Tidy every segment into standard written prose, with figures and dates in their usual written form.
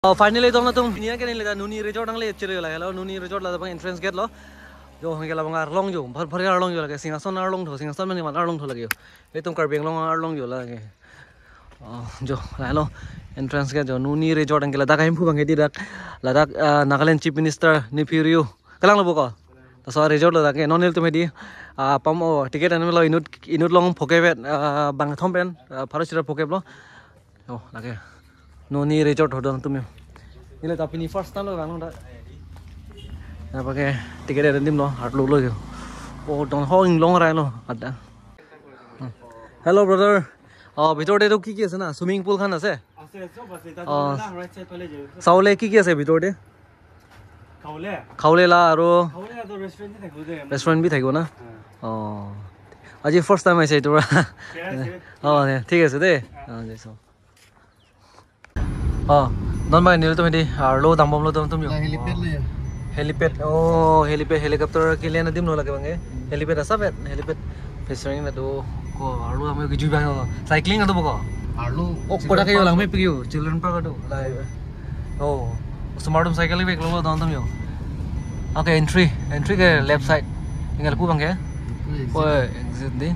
Finally dong na tum niya kanin leda nuni resort ang le chire la hello nuni resort la bang entrance gate lo jo hang la bang arlong jo bhar bhar arlong jo la singason arlong tho singason mani man arlong tho lage e tum karbeng long arlong jo la ge jo hello entrance gate jo nuni resort ang ladakh him phu bang di dak ladakh Nagaland chief minister Nipiriu kalang lo boko ta so resort la ke nonel tum di pam o ticket an lo inut long phokebet bang thomben pharosira phokeb lo jo lage Nuni resort hodon tumyo. Ini tapi ni first time lo bang lo dah. Pakai tiket ada dim lo, hard lo yo. Oh don hoing long rai lo ada. Hello brother. Bitor de to ki ase na swimming pool khan ase. Saule ki ase bitor de? Khaule la aro. Restaurant bhi thaibo na. Aji first time aise to. Thik ase de. Jaiso. Non mai nil to medi lo dambom lo tum yo helipad le helipad helipad helicopter ke lian dim no lage bange helipad asabet helipad fishing na do ko arlo ame ki ju bang cycling ado boko arlo okkoda ke yo lang me piyo children park ado lai smartum cycle be lo don tum yo okay entry ke left side ingal pu bange exit di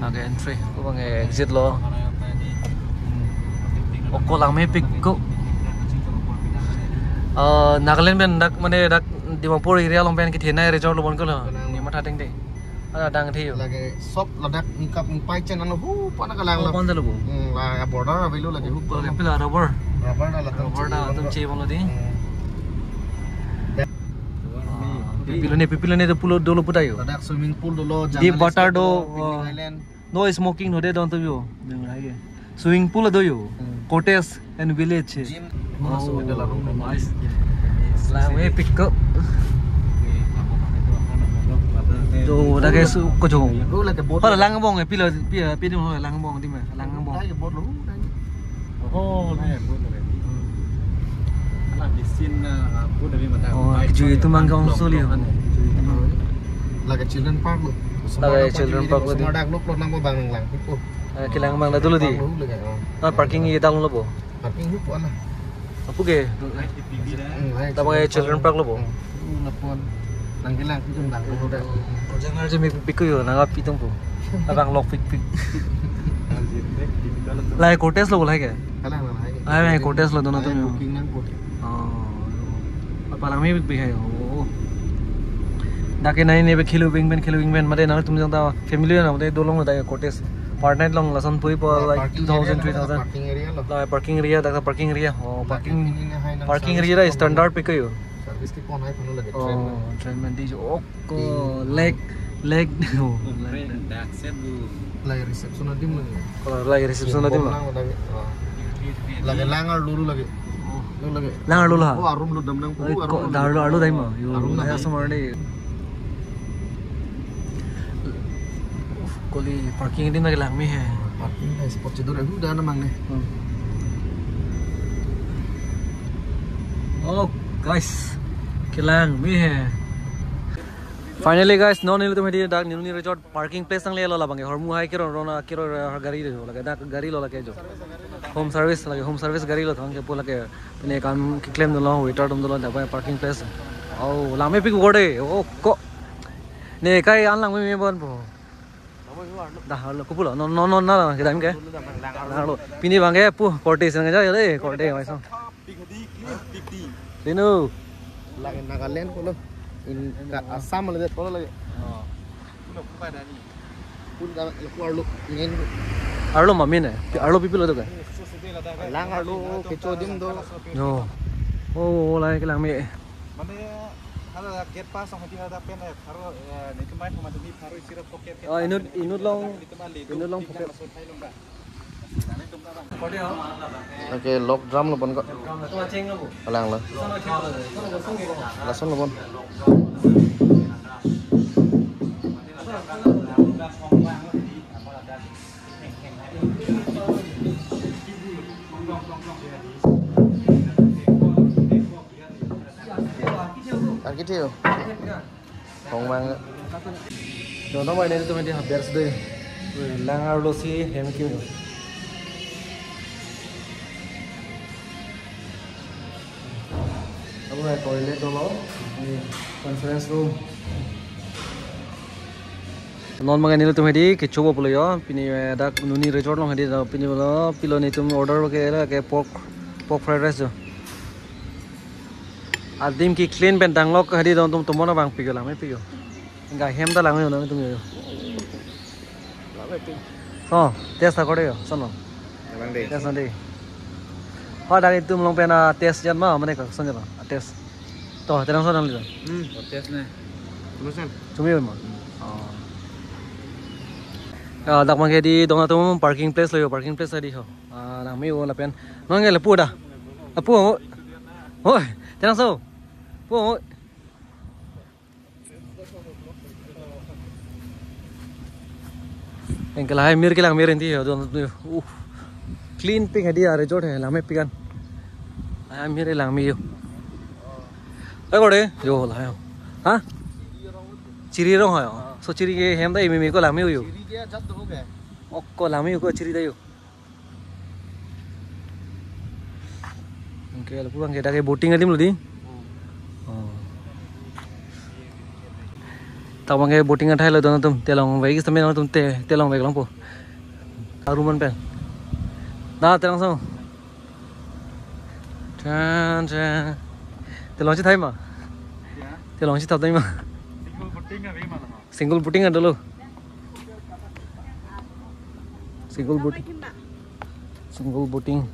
okay entry pu bange exit lo Okko lang may pick ko. Nagaland ben dak mane dak Dimapur area long ben kithena resort lo bon ko lo ni matha teng de. Ada dang thi yo. Lage sop ladak ngkap ngpai chen ano hu pana kalang lo. Pon lo bu. La border avilo lage hu ko. Pila rubber. Rubber da tum che bon lo di. Pipilone to pulo dolo putai yo. Ladak swimming pool dolo jangan. Deep water do no smoking no de don to yo. Swimming pool do yo. Cottage and village. Gym. Nice. Lame pick up. Do da guys ko jo. Ho lang bong e pilo pi dim ho lang bong dim lang bong. Ala bisin pu dari mata. Ju itu mangkong soli. Lagi children park lo. Lagi children park lo. Semua dak lo nang mo bang lang pu. Kilang bang dulu di. Parking ini talung lo bo. Parking itu apa? Apa ke? Tapi children park lo bo. Lapon. Nangkilang itu bang. Jangan aja mikir yo, nangap pitung bo. Abang lock pick. Lah kotes lo boleh ke? Ay kotes lo dono tuh. Apa lang may pick hay? Dake nai ne be khelo wing ben made na tum jang ta family na made dolong da kotes. Per night long lasan pui po like 2000 3000 parking area da parking area parking area da standard pe kayo service ki kon hai phone lage train man di jo leg dak set bu lage reception adim lage reception adim lage langar lulu lage langar lulu ha room lu dam nang pu daru dai ma yo ya samar ni Koli parking din lagi lang mi hai. Parking hai spot chedo re hu da na mang ne. Oh guys, kilang mi hai. Finally guys, non nilu tumhe di dak niluni resort parking place ang le lo la bange hormu hai kiro rona kiro gari re lage dak gari lo lage jo. Home service gari lo thang ke pula ke pine kam claim do lo waiter dum do lo da parking place. Oh lame pick gode. Oh ko ne kai an lang mi bon bo. Dah lo kupulo no na kita imke lo pini bangke pu korte sang aja le korte mai so Linu lagi Nagaland ko lo in Assam le ko lagi pun da ko arlo ingen arlo mami ne arlo people lo to lang arlo kecho dim do no oh lai ke lang me ada gate pass ang hati ada pen tharo nikmai thoma tumi tharo sirap pocket inut long pocket oke lock drum lo bon ko alang lo lason lo bon Cái thiêu không mang rồi nó vậy nên tôi đi học đẹp đây lang arlosi hem kêu Kalau toilet dulu, ini conference room. Non mga nila tum hedi ke chobo pulo yo pini dak nuni resort long hedi pini bolo pilo ni tum order ke pork fried rice jo adim ki clean pen dang lok hedi don tum tumona bang pigo la me pigo enggak hem da lang yo na tum yo so test kore yo sono lang de test de ha dak tum long pena test jan ma mane ka sonja test to terang so dang li test ne tulusan cumi yo ma dak mang di dong atum parking place lo yo parking place tadi ho nang mi la pen nong nge lepu da apu oi jangan so pu engkel hai mir kilang mir inti ho dong clean ping hadi resort hai lame pigan ai mir lang mi yo ai kore yo la yo ha chiri rong ho so chiri ke hem da imi ko lang mi yo Okko lami ko ciri dayo. Oke, lalu bang kita ke boating aja dulu di. Tahu bang ke boating aja lo dono tum telong baik sampai nang tum telong baik lampu. Karuman pen. Dah telong sama. Chan. Telong sih thay mah. Telong sih thay mah. Single boating ada lo. Single boating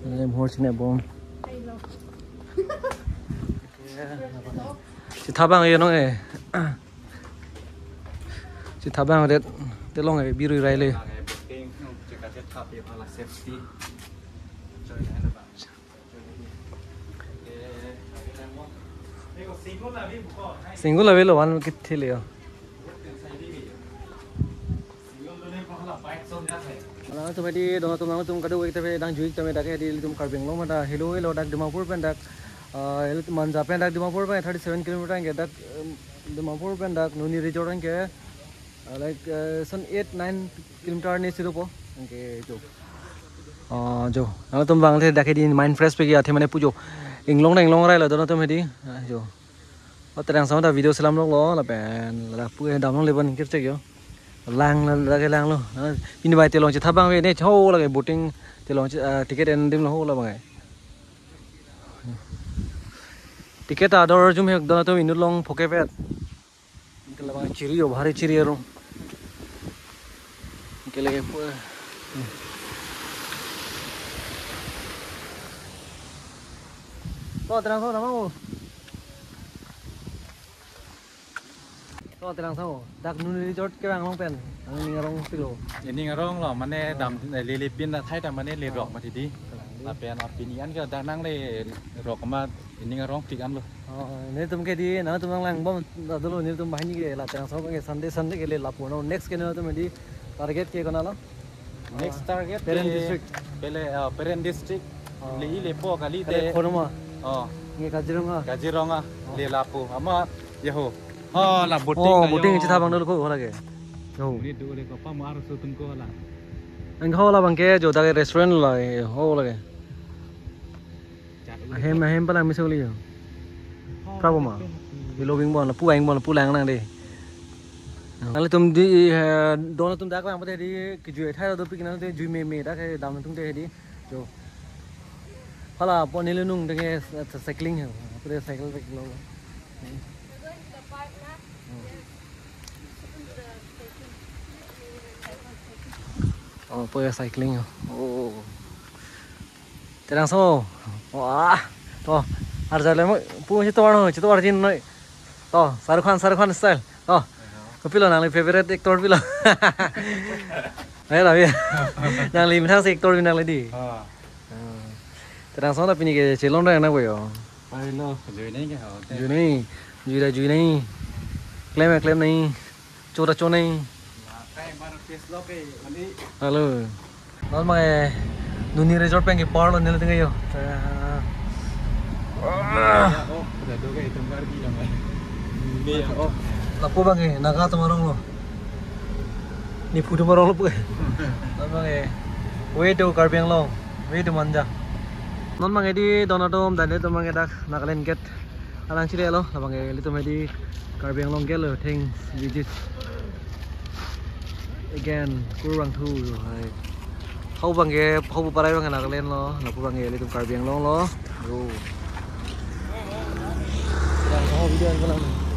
em horse ne bom si thabang ye no e si thabang det long e biru rai le single la velo wan kithe le Nah, tu tadi dong tum kado kita dang juik tame dak di tum Karbeng long mata hello dak Dimapur pen dak hello manja pen dak Dimapur pen 37 km ke dak Dimapur pen dak Nuni resort ke like son 8-9 km ni sido po ke jo nah tum bang the dak di mind fresh pe ya the mane pujo inglong rai la dong tum hedi jo terang sama da video selam lo la pen la pu dam long leban kirche yo lang cái lang luôn ini bay telong chỉ tháp bang về đây châu là cái boating telong ticket and dim là hô là bằng ticket à đó chúng mình đó tôi mình long phổ cái vet cái là bằng chiri ở bahari chiri rồi cái là cái to terang sao nào to terang sao dak Nuni resort cái bang long pen ini ngarong pilo ini ngarong lo mane dam le pin la thai dam mane le rok ma ti di la pen opinion ke da nang le rok ma ini ngarong tik am lo ne tum ke di na tum lang bom da dulu ne tum bahini ke la terang sao ke sunday ke le la puno next ke ne tum di target ke kona lo next target parent district parent district le po kali de khorma nge Kaziranga le lapu ama yeho la boating chỉ tháp bằng đâu có lagi ni du le ko pa mar su tum ko la anh ho la bằng cái chỗ cái restaurant lại ho lagi hem pa lang misal liyo prabo ma bilobing bon la pu lang nang đi Kalau tum di dono tum dak lang pate di kejui thai do pik nang te jui me dak ke dam tum te di jo hala pon ni lunung de cycling hai pure cycle pe lo pure cycling terang so wah to har jale mo pu chi to ar jin noi to Shahrukh Khan style to Kapilo nang favorite actor pilo. Ayo lah ya. Nang lim thang si actor nang lagi. Terang sana pini ke celon dah nak boyo. Pai lo, jui ni ke hao. Jui ni. Claim ni. Chora ni. Kai baru face lo ke ani. Halo. Nol mai Nuni resort pengen par lo nila tengah yo. Oh, dah dua ke itu pergi dah mai. Ni oh. Lapo bang naga tumarong lo. Ni putu marong lo po. Bang way to Karbeng lo, way to Manja. non mangai di Donatom dan itu mangai dak Nagaland Gate alang cile lo la mangai litu mai di Karbi Anglong Gate lo thing visit again kurang tu hai khâu bằng cái khâu bu parai bằng Nagaland lo la pu bangai litu Karbi Anglong lo yo sedang video kan